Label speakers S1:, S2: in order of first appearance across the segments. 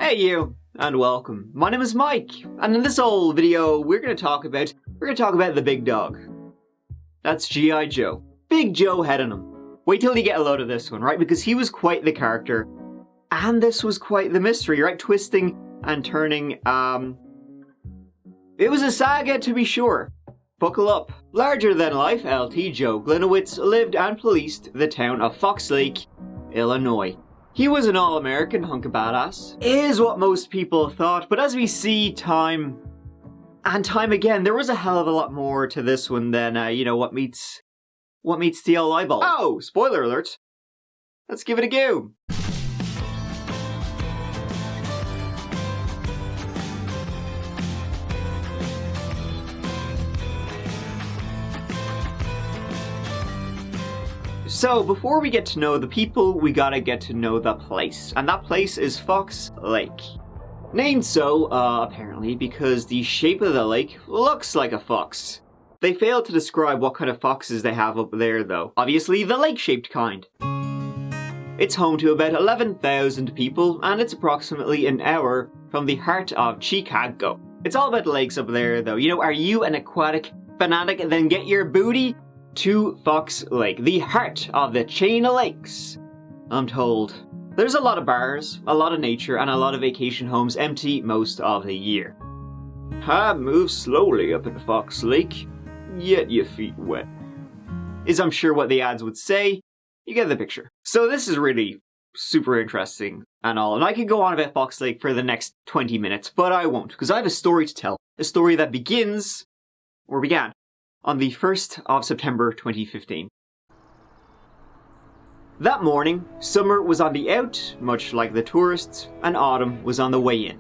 S1: Hey you, and welcome. My name is Mike, and in this old video we're gonna talk about the big dog. That's G.I. Joe. Big Joe head on him. Wait till you get a load of this one, right? Because he was quite the character, and this was quite the mystery, right? Twisting and turning, it was a saga to be sure. Buckle up. Larger than life LT Joe Gliniewicz lived and policed the town of Fox Lake, Illinois. He was an all-American hunk of badass, is what most people thought, but as we see time and time again, there was a hell of a lot more to this one than, what meets the old eyeball. Oh, spoiler alert. Let's give it a go. So, before we get to know the people, we gotta get to know the place. And that place is Fox Lake. Named so, apparently, because the shape of the lake looks like a fox. They failed to describe what kind of foxes they have up there, though. Obviously, the lake-shaped kind. It's home to about 11,000 people, and it's approximately an hour from the heart of Chicago. It's all about lakes up there, though. You know, are you an aquatic fanatic? Then get your booty to Fox Lake, the heart of the chain of lakes. I'm told there's a lot of bars, a lot of nature, and a lot of vacation homes empty most of the year. Move slowly up into Fox Lake, get your feet wet, is I'm sure what the ads would say. You get the picture. So this is really super interesting and all, and I could go on about Fox Lake for the next 20 minutes, but I won't, because I have a story to tell. A story that began on the 1st of September 2015. That morning, summer was on the out, much like the tourists, and autumn was on the way in.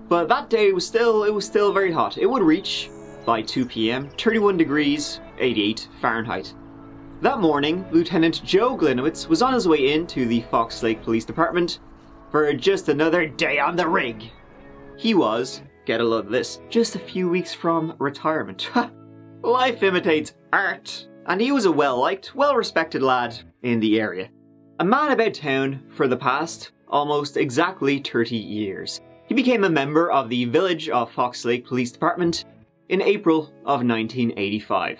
S1: But that day it was still very hot. It would reach, by 2 p.m, 31 degrees, 88 Fahrenheit. That morning, Lieutenant Joe Gliniewicz was on his way into the Fox Lake Police Department for just another day on the rig. He was, get a load of this, just a few weeks from retirement. Life imitates art, and he was a well-liked, well-respected lad in the area. A man about town for the past almost exactly 30 years. He became a member of the village of Fox Lake Police Department in April of 1985.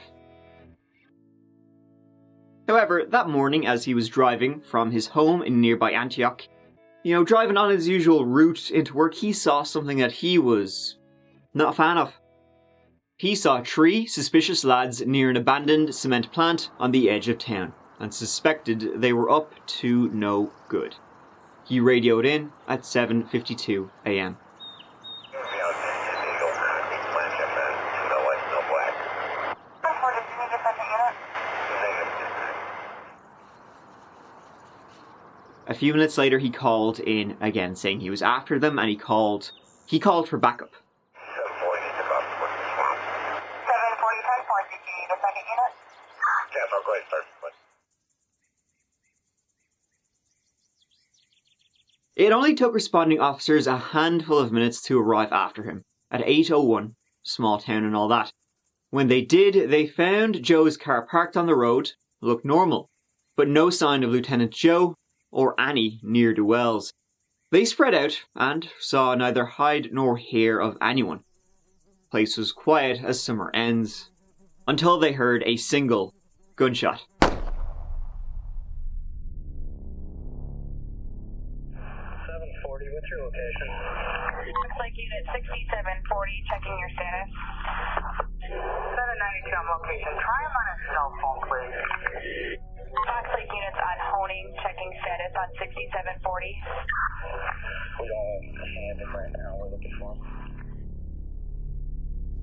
S1: However, that morning as he was driving from his home in nearby Antioch, driving on his usual route into work, he saw something that he was not a fan of. He saw 3 suspicious lads near an abandoned cement plant on the edge of town, and suspected they were up to no good. He radioed in at 7:52 a.m. A few minutes later he called in again, saying he was after them, and he called for backup. It only took responding officers a handful of minutes to arrive after him, at 8:01, small town and all that. When they did, they found Joe's car parked on the road, looked normal, but no sign of Lieutenant Joe or any ne'er-do-wells. They spread out and saw neither hide nor hair of anyone. The place was quiet as summer ends, until they heard a single gunshot.
S2: What's your location?
S3: Looks like unit 6740, checking your status.
S2: 792 on location. Try him on his cell phone, please.
S3: Fox Lake units on honing, checking status on 6740.
S2: We don't have him right now. We're looking for him.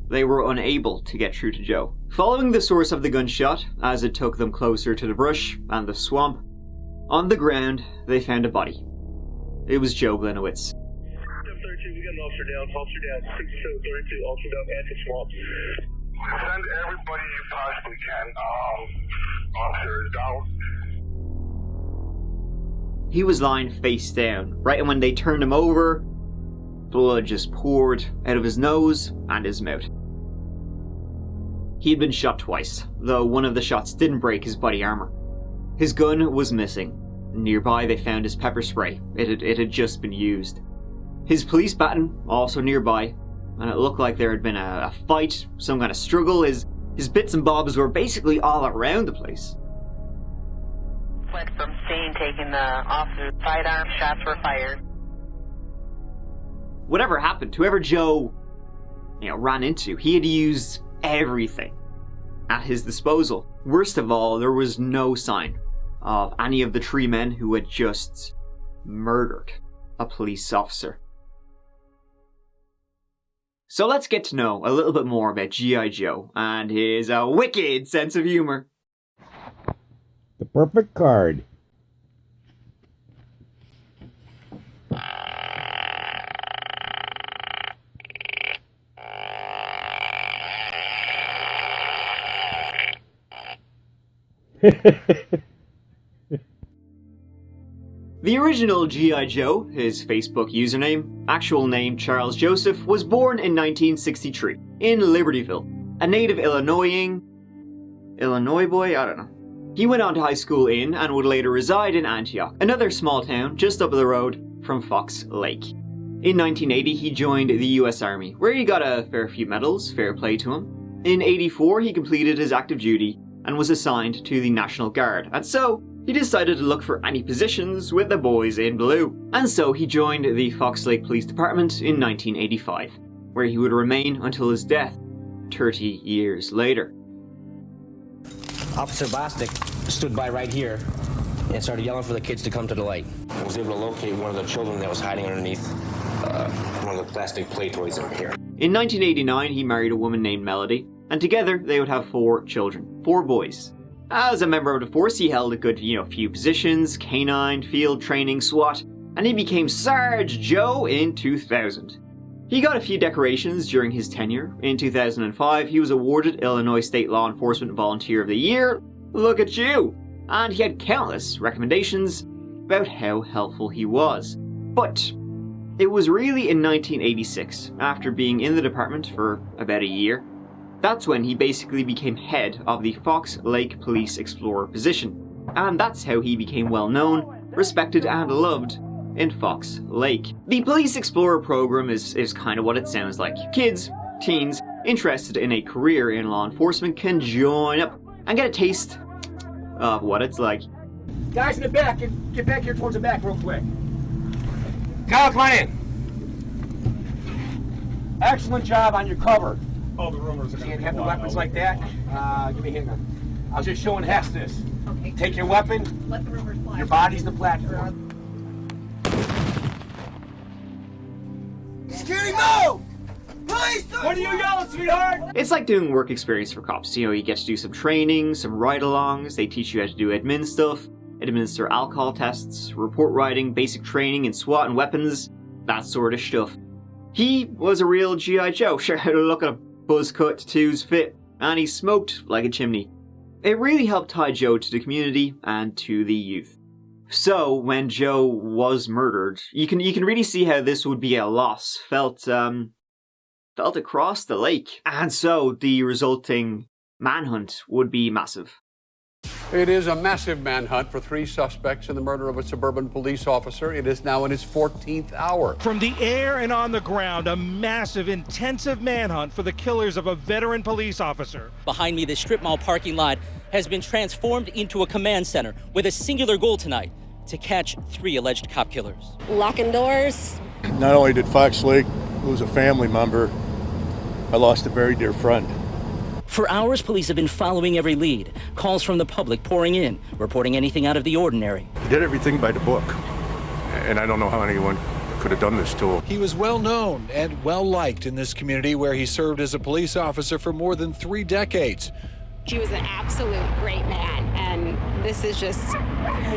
S1: They were unable to get through to Joe. Following the source of the gunshot, as it took them closer to the brush and the swamp, on the ground they found a body. It was Joe Gliniewicz.
S2: 732, we got an officer down. Officer down. 6732, officer down at the swamp.
S4: Send everybody you possibly can. Officer is down.
S1: He was lying face down, right, and when they turned him over, blood just poured out of his nose and his mouth. He had been shot twice, though one of the shots didn't break his body armor. His gun was missing. Nearby they found his pepper spray. It had just been used. His police baton also nearby, and it looked like there had been a fight, some kind of struggle. His bits and bobs were basically all around the place.
S5: Went from scene, taking the officer's sidearm, shots were fired.
S1: Whatever happened, whoever Joe, ran into, he had used everything at his disposal. Worst of all, there was no sign of any of the three men who had just murdered a police officer. So let's get to know a little bit more about G.I. Joe and his wicked sense of humor.
S6: The perfect card.
S1: The original G.I. Joe, his Facebook username, actual name Charles Joseph, was born in 1963 in Libertyville, a native Illinois boy, I don't know. He went on to high school in and would later reside in Antioch, another small town just up the road from Fox Lake. In 1980 he joined the US Army, where he got a fair few medals, fair play to him. In 84 he completed his active duty and was assigned to the National Guard, and so he decided to look for any positions with the boys in blue. And so he joined the Fox Lake Police Department in 1985, where he would remain until his death 30 years later.
S7: Officer Bostic stood by right here and started yelling for the kids to come to the light. I was able to locate one of the children that was hiding underneath one of the plastic play toys in here.
S1: In 1989 he married a woman named Melody, and together they would have 4 children, 4 boys. As a member of the force, he held a good, few positions: canine, field training, SWAT, and he became Sarge Joe in 2000. He got a few decorations during his tenure. In 2005, he was awarded Illinois State Law Enforcement Volunteer of the Year. Look at you! And he had countless recommendations about how helpful he was. But it was really in 1986, after being in the department for about a year, that's when he basically became head of the Fox Lake Police Explorer position. And that's how he became well known, respected and loved in Fox Lake. The Police Explorer program is kind of what it sounds like. Kids, teens, interested in a career in law enforcement can join up and get a taste of what it's like.
S8: Guys in the back, get back here towards the back real quick.
S7: Kyle, come on in.
S8: Excellent job on your cover.
S2: All the rumors are going
S8: Can't
S2: to
S8: have the weapons like that. Give me a handgun. I was just showing Hess this.
S9: Okay.
S8: Take your weapon.
S9: Let the rumors fly.
S8: Your body's the platform. Security, move! Please! What are you yelling, sweetheart?
S1: It's like doing work experience for cops. You get to do some training, some ride-alongs. They teach you how to do admin stuff, administer alcohol tests, report writing, basic training in SWAT and weapons, that sort of stuff. He was a real G.I. Joe. Sure, look at a buzz cut to his fit, and he smoked like a chimney. It really helped tie Joe to the community and to the youth. So when Joe was murdered, you can really see how this would be a loss felt across the lake, and so the resulting manhunt would be massive.
S10: It is a massive manhunt for 3 suspects in the murder of a suburban police officer. It is now in its 14th hour.
S11: From the air and on the ground, a massive, intensive manhunt for the killers of a veteran police officer.
S12: Behind me, this strip mall parking lot has been transformed into a command center with a singular goal tonight: to catch 3 alleged cop killers.
S13: Locking doors.
S14: Not only did Fox Lake lose a family member, I lost a very dear friend.
S12: For hours, police have been following every lead. Calls from the public pouring in, reporting anything out of the ordinary.
S14: He did everything by the book, and I don't know how anyone could have done this to him.
S15: He was well known and well liked in this community where he served as a police officer for more than 3 decades.
S16: He was an absolute great man, and this is just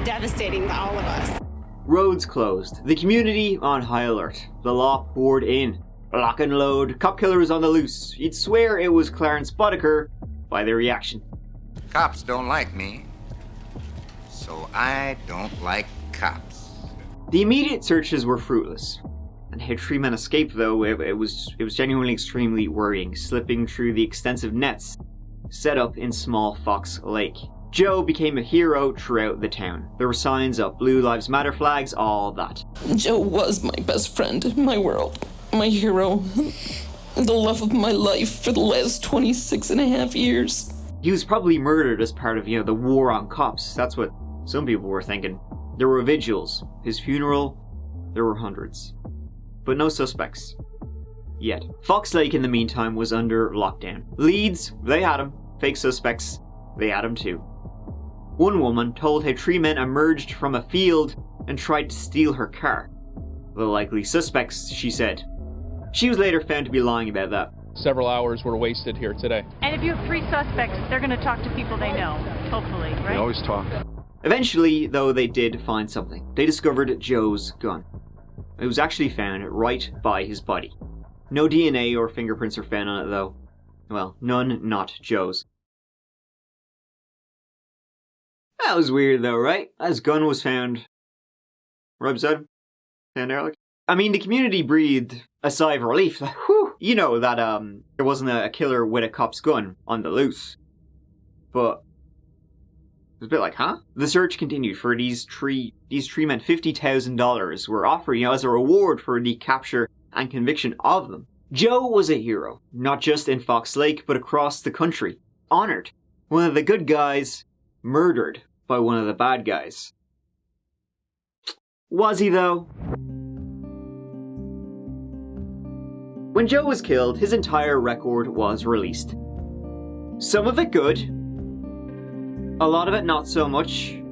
S16: devastating to all of us.
S1: Roads closed, the community on high alert, the law poured in. Lock and load, cop killers on the loose. You'd swear it was Clarence Boddicker by their reaction.
S17: Cops don't like me, so I don't like cops.
S1: The immediate searches were fruitless. And how 3 men escaped, though, it was genuinely extremely worrying, slipping through the extensive nets set up in small Fox Lake. Joe became a hero throughout the town. There were signs of Blue Lives Matter flags, all that.
S9: Joe was my best friend, my world, my hero, the love of my life for the last 26 and a half years.
S1: He was probably murdered as part of, the war on cops. That's what some people were thinking. There were vigils. His funeral, there were hundreds. But no suspects. Yet. Fox Lake, in the meantime, was under lockdown. Leads, they had him. Fake suspects, they had him too. One woman told how 3 men emerged from a field and tried to steal her car. The likely suspects, she said. She was later found to be lying about that.
S13: Several hours were wasted here today.
S18: And if you have 3 suspects, they're going to talk to people they know, hopefully, right?
S13: They always talk.
S1: Eventually, though, they did find something. They discovered Joe's gun. It was actually found right by his body. No DNA or fingerprints are found on it, though. Well, none, not Joe's. That was weird, though, right? His gun was found right beside him. Found there, like. I mean, the community breathed a sigh of relief. Like, whew! You know that there wasn't a killer with a cop's gun on the loose. But it was a bit like, huh? The search continued for these three men. $50,000 were offered, as a reward for the capture and conviction of them. Joe was a hero, not just in Fox Lake, but across the country. Honored. One of the good guys murdered by one of the bad guys. Was he, though? When Joe was killed, his entire record was released. Some of it good, a lot of it not so much,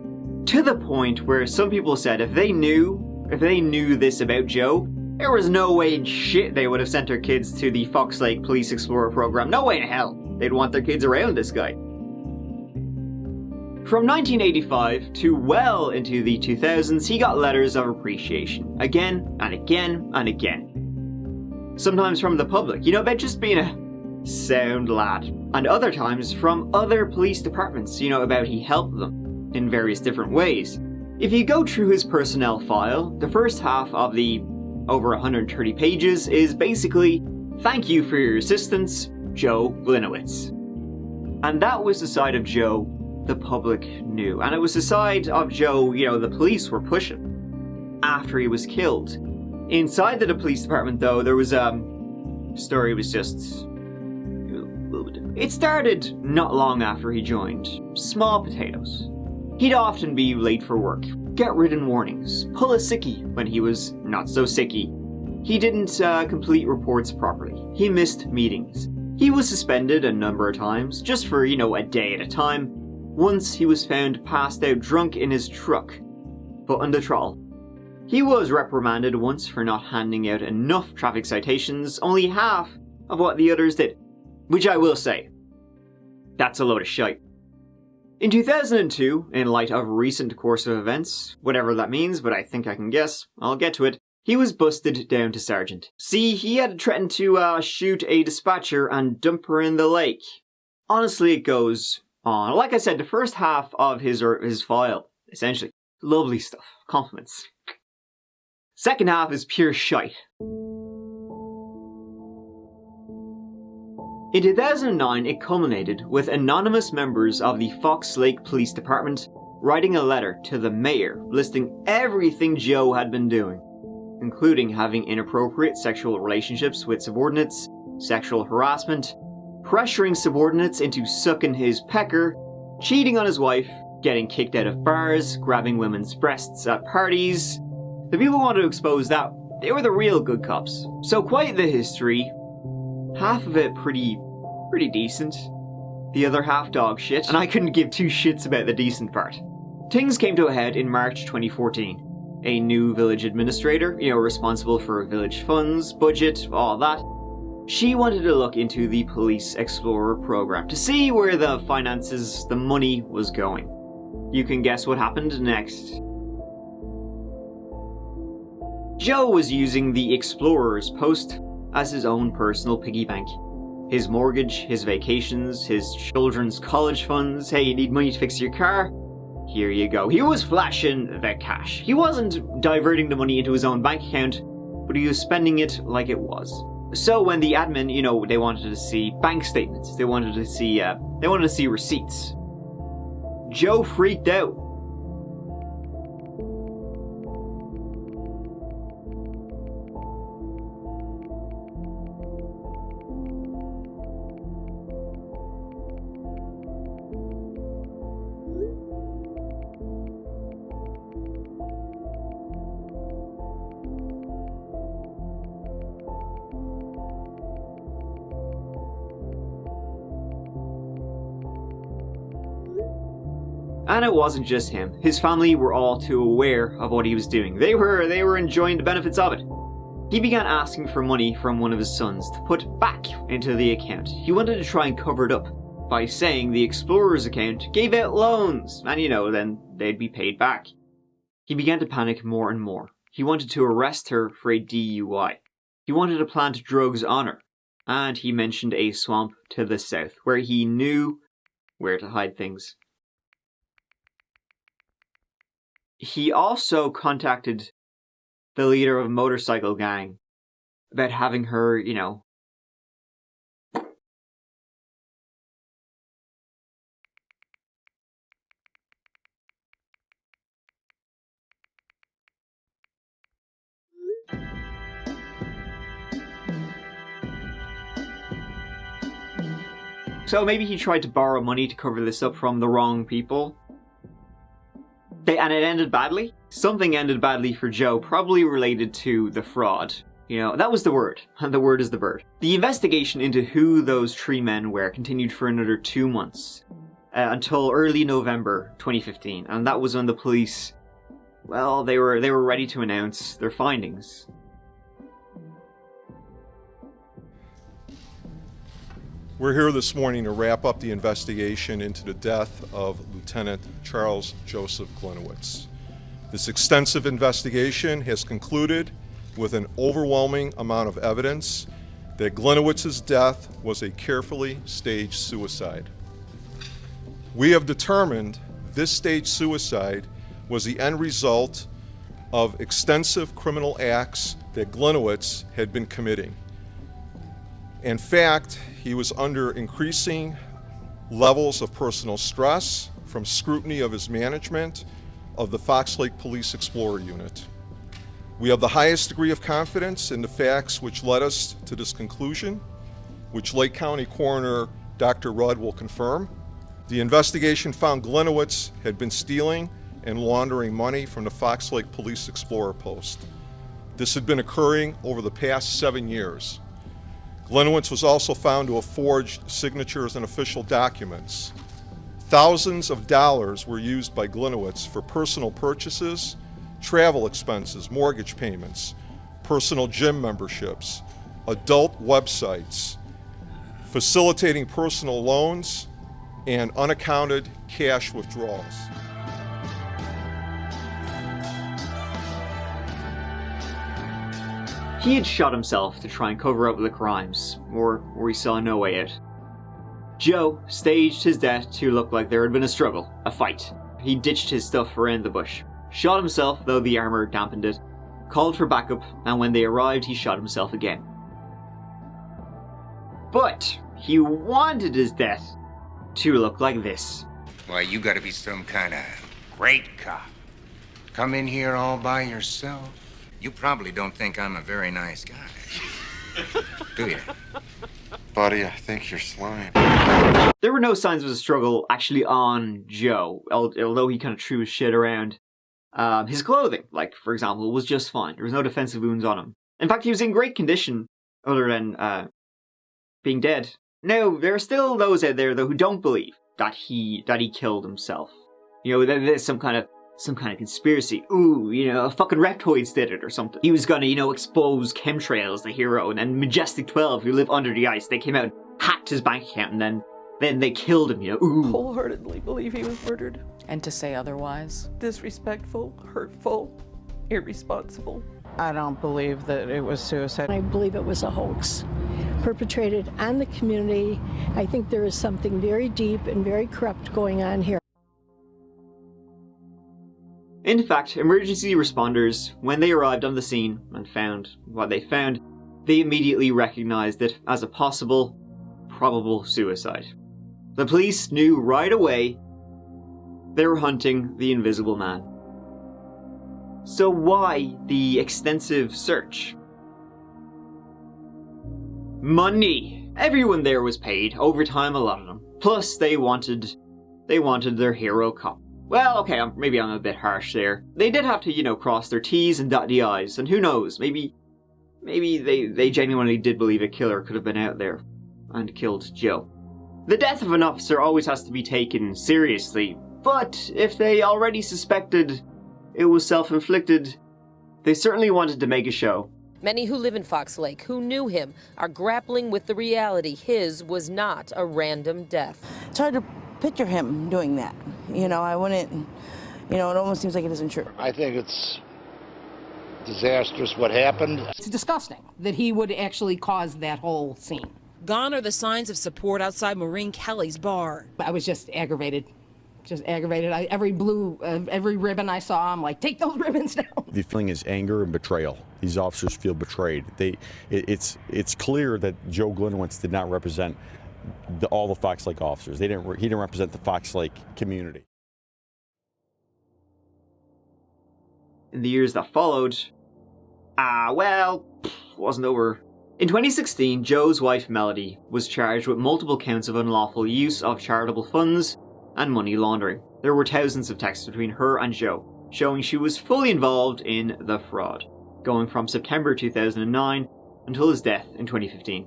S1: to the point where some people said if they knew this about Joe, there was no way in shit they would have sent their kids to the Fox Lake Police Explorer program. No way in hell they'd want their kids around this guy. From 1985 to well into the 2000s, he got letters of appreciation, again and again and again. Sometimes from the public, about just being a sound lad. And other times from other police departments, about he helped them in various different ways. If you go through his personnel file, the first half of the over 130 pages is basically, thank you for your assistance, Joe Gliniewicz. And that was the side of Joe the public knew. And it was the side of Joe, the police were pushing after he was killed. Inside the police department, though, there was story was just it started not long after he joined. Small potatoes. He'd often be late for work, get written warnings, pull a sickie when he was not so sicky. He didn't complete reports properly. He missed meetings. He was suspended a number of times, just for, a day at a time. Once he was found passed out drunk in his truck, but under trial. He was reprimanded once for not handing out enough traffic citations, only half of what the others did. Which I will say, that's a load of shite. In 2002, in light of recent course of events, whatever that means, but I think I can guess, I'll get to it, he was busted down to sergeant. See, he had threatened to shoot a dispatcher and dump her in the lake. Honestly, it goes on. Like I said, the first half of his file, essentially, lovely stuff, compliments. Second half is pure shite. In 2009, it culminated with anonymous members of the Fox Lake Police Department writing a letter to the mayor listing everything Joe had been doing, including having inappropriate sexual relationships with subordinates, sexual harassment, pressuring subordinates into sucking his pecker, cheating on his wife, getting kicked out of bars, grabbing women's breasts at parties. The people who wanted to expose that, they were the real good cops. So quite the history. Half of it pretty decent. The other half dog shit, and I couldn't give two shits about the decent part. Things came to a head in March 2014. A new village administrator, responsible for village funds, budget, all that. She wanted to look into the Police Explorer program to see where the finances, the money was going. You can guess what happened next. Joe was using the Explorer's post as his own personal piggy bank. His mortgage, his vacations, his children's college funds. Hey, you need money to fix your car? Here you go. He was flashing the cash. He wasn't diverting the money into his own bank account, but he was spending it like it was. So when the admin, they wanted to see bank statements, they wanted to see receipts. Joe freaked out. And it wasn't just him. His family were all too aware of what he was doing. They were enjoying the benefits of it. He began asking for money from one of his sons to put back into the account. He wanted to try and cover it up by saying the Explorer's account gave out loans, and then they'd be paid back. He began to panic more and more. He wanted to arrest her for a DUI. He wanted to plant drugs on her. And he mentioned a swamp to the south where he knew where to hide things. He also contacted the leader of a motorcycle gang about having her, So maybe he tried to borrow money to cover this up from the wrong people. And it ended badly. Something ended badly for Joe, probably related to the fraud. That was the word. And the word is the bird. The investigation into who those 3 men were continued for another 2 months. Until early November 2015. And that was when the police, they were ready to announce their findings.
S14: We're here this morning to wrap up the investigation into the death of Lieutenant Charles Joseph Gliniewicz. This extensive investigation has concluded with an overwhelming amount of evidence that Gliniewicz's death was a carefully staged suicide. We have determined this staged suicide was the end result of extensive criminal acts that Gliniewicz had been committing. In fact, he was under increasing levels of personal stress from scrutiny of his management of the Fox Lake Police Explorer Unit. We have the highest degree of confidence in the facts which led us to this conclusion, which Lake County Coroner Dr. Rudd will confirm. The investigation found Gliniewicz had been stealing and laundering money from the Fox Lake Police Explorer post. This had been occurring over the past 7 years. Gliniewicz was also found to have forged signatures and official documents. Thousands of dollars were used by Gliniewicz for personal purchases, travel expenses, mortgage payments, personal gym memberships, adult websites, facilitating personal loans, and unaccounted cash withdrawals.
S1: He had shot himself to try and cover up the crimes, or he saw no way out. Joe staged his death to look like there had been a struggle, a fight. He ditched his stuff around the bush, shot himself though the armor dampened it, called for backup, and when they arrived he shot himself again. But he wanted his death to look like this.
S17: Why, you gotta be some kind of great cop. Come in here all by yourself. You probably don't think I'm a very nice guy. Do you?
S19: Buddy, I think you're slime.
S1: There were no signs of a struggle actually on Joe, although he kind of threw his shit around. His clothing, for example, was just fine. There was no defensive wounds on him. In fact, he was in great condition, other than being dead. Now, there are still those out there, though, who don't believe that he killed himself. There's some kind of conspiracy. Ooh, fucking reptoids did it or something. He was gonna, expose chemtrails, the hero, and then Majestic 12, who live under the ice, they came out and hacked his bank account, and then they killed him, Ooh.
S20: Wholeheartedly believe he was murdered.
S21: And to say otherwise?
S20: Disrespectful, hurtful, irresponsible.
S22: I don't believe that it was suicide.
S23: I believe it was a hoax perpetrated on the community. I think there is something very deep and very corrupt going on here.
S1: In fact, emergency responders, when they arrived on the scene and found what they found, they immediately recognized it as a probable suicide. The police knew right away They were hunting the Invisible Man. So why the extensive search? Money! Everyone there was paid, overtime a lot of them. Plus they wanted their hero cop. Well, okay, maybe I'm a bit harsh there. They did have to, cross their T's and dot the I's, and who knows, maybe they genuinely did believe a killer could have been out there and killed Joe. The death of an officer always has to be taken seriously, but if they already suspected it was self-inflicted, they certainly wanted to make a show.
S3: Many who live in Fox Lake, who knew him, are grappling with the reality his was not a random death.
S4: It's hard to picture him doing that. I wouldn't, it almost seems like it isn't true.
S5: I think it's disastrous what happened.
S24: It's disgusting that he would actually cause that whole scene.
S3: Gone are the signs of support outside Maureen Kelly's bar.
S24: I was just aggravated. Every ribbon I saw, I'm like, take those ribbons down.
S25: The feeling is anger and betrayal. These officers feel betrayed. It's clear that Joe Gliniewicz did not represent all the Fox Lake officers. He didn't represent the Fox Lake community.
S1: In the years that followed, wasn't over. In 2016, Joe's wife Melody was charged with multiple counts of unlawful use of charitable funds and money laundering. There were thousands of texts between her and Joe, showing she was fully involved in the fraud, going from September 2009 until his death in 2015.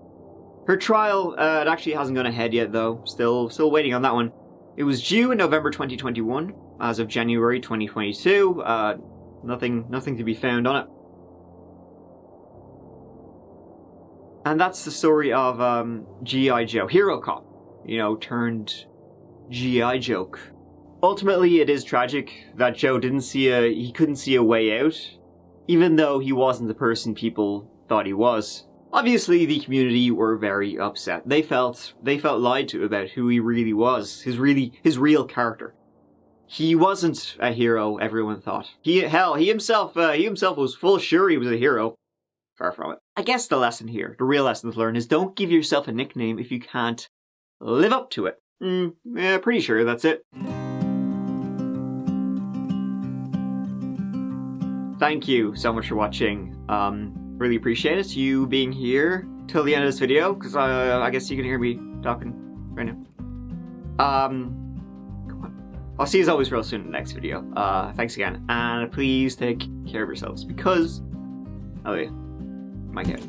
S1: Her trial, it actually hasn't gone ahead yet though, still waiting on that one. It was due in November 2021, as of January 2022, nothing to be found on it. And that's the story of G.I. Joe, hero cop, turned G.I. joke. Ultimately, it is tragic that Joe couldn't see a way out, even though he wasn't the person people thought he was. Obviously, the community were very upset. They felt lied to about who he really was, his real character. He wasn't a hero, everyone thought. He himself was full sure he was a hero. Far from it. I guess the lesson here, the real lesson to learn, is don't give yourself a nickname if you can't live up to it. Pretty sure that's it. Thank you so much for watching. Really appreciate it, you being here till the end of this video, because I guess you can hear me talking right now. Come on. I'll see you as always real soon in the next video. Thanks again, and please take care of yourselves, because, oh yeah, my cat.